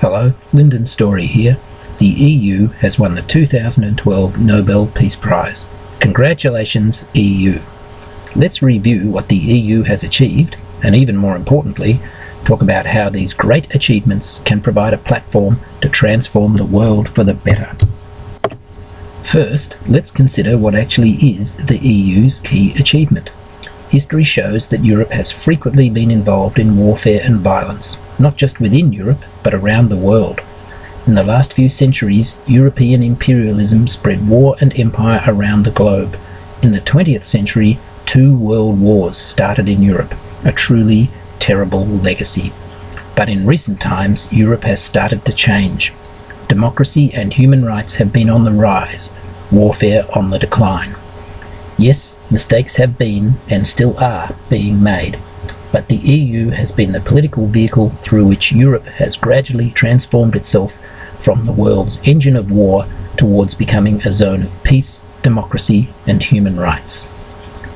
Hello, Lyndon Story here. The EU has won the 2012 Nobel Peace Prize. Congratulations, EU. Let's review what the EU has achieved, and even more importantly, talk about how these great achievements can provide a platform to transform the world for the better. First, let's consider what actually is the EU's key achievement. History shows that Europe has frequently been involved in warfare and violence, not just within Europe, but around the world. In the last few centuries, European imperialism spread war and empire around the globe. In the 20th century, 2 world wars started in Europe, a truly terrible legacy. But in recent times, Europe has started to change. Democracy and human rights have been on the rise, warfare on the decline. Yes, mistakes have been and still are being made, but the EU has been the political vehicle through which Europe has gradually transformed itself from the world's engine of war towards becoming a zone of peace, democracy, and human rights.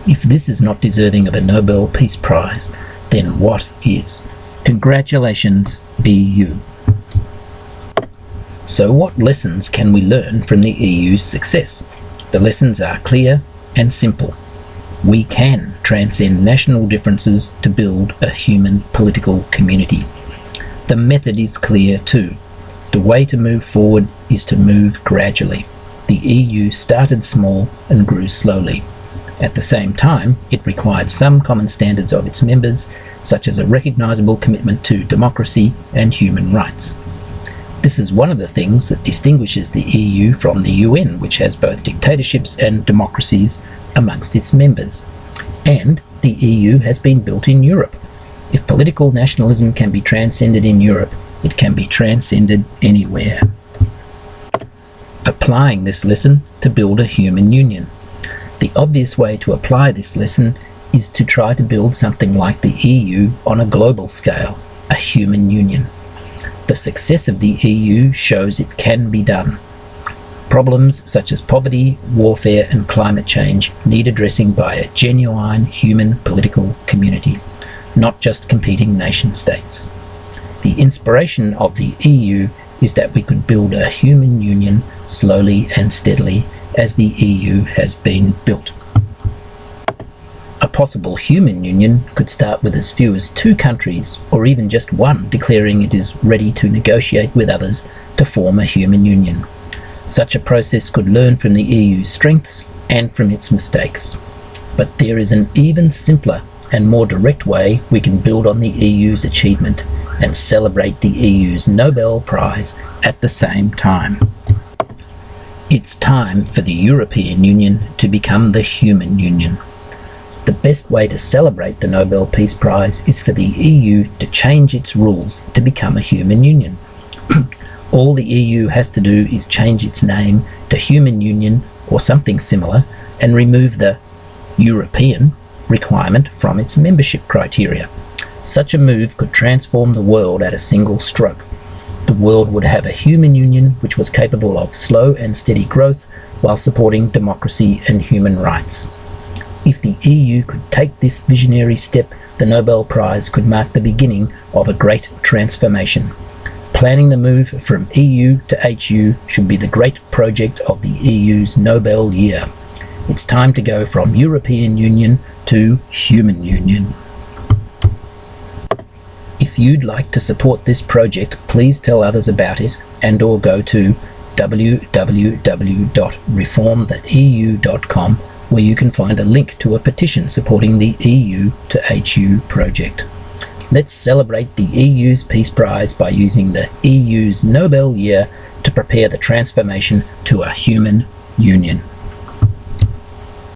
If this is not deserving of a Nobel Peace Prize, then what is? Congratulations, EU. So what lessons can we learn from the EU's success? The lessons are clear and simple. We can transcend national differences to build a human political community. The method is clear too. The way to move forward is to move gradually. The EU started small and grew slowly. At the same time, it required some common standards of its members, such as a recognizable commitment to democracy and human rights. This is one of the things that distinguishes the EU from the UN, which has both dictatorships and democracies amongst its members. And the EU has been built in Europe. If political nationalism can be transcended in Europe, it can be transcended anywhere. Applying this lesson to build a human union. The obvious way to apply this lesson is to try to build something like the EU on a global scale, a human union. The success of the EU shows it can be done. Problems such as poverty, warfare, and climate change need addressing by a genuine human political community, not just competing nation states. The inspiration of the EU is that we could build a human union slowly and steadily as the EU has been built. A possible human union could start with as few as 2 countries, or even just one, declaring it is ready to negotiate with others to form a human union. Such a process could learn from the EU's strengths and from its mistakes. But there is an even simpler and more direct way we can build on the EU's achievement and celebrate the EU's Nobel Prize at the same time. It's time for the European Union to become the human union. The best way to celebrate the Nobel Peace Prize is for the EU to change its rules to become a human union. All the EU has to do is change its name to Human Union or something similar and remove the European requirement from its membership criteria. Such a move could transform the world at a single stroke. The world would have a human union which was capable of slow and steady growth while supporting democracy and human rights. If the EU could take this visionary step, the Nobel Prize could mark the beginning of a great transformation. Planning the move from EU to HU should be the great project of the EU's Nobel year. It's time to go from European Union to Human Union. If you'd like to support this project, please tell others about it and/or go to www.reformtheeu.com, where you can find a link to a petition supporting the EU to HU project. Let's celebrate the EU's Peace Prize by using the EU's Nobel Year to prepare the transformation to a human union.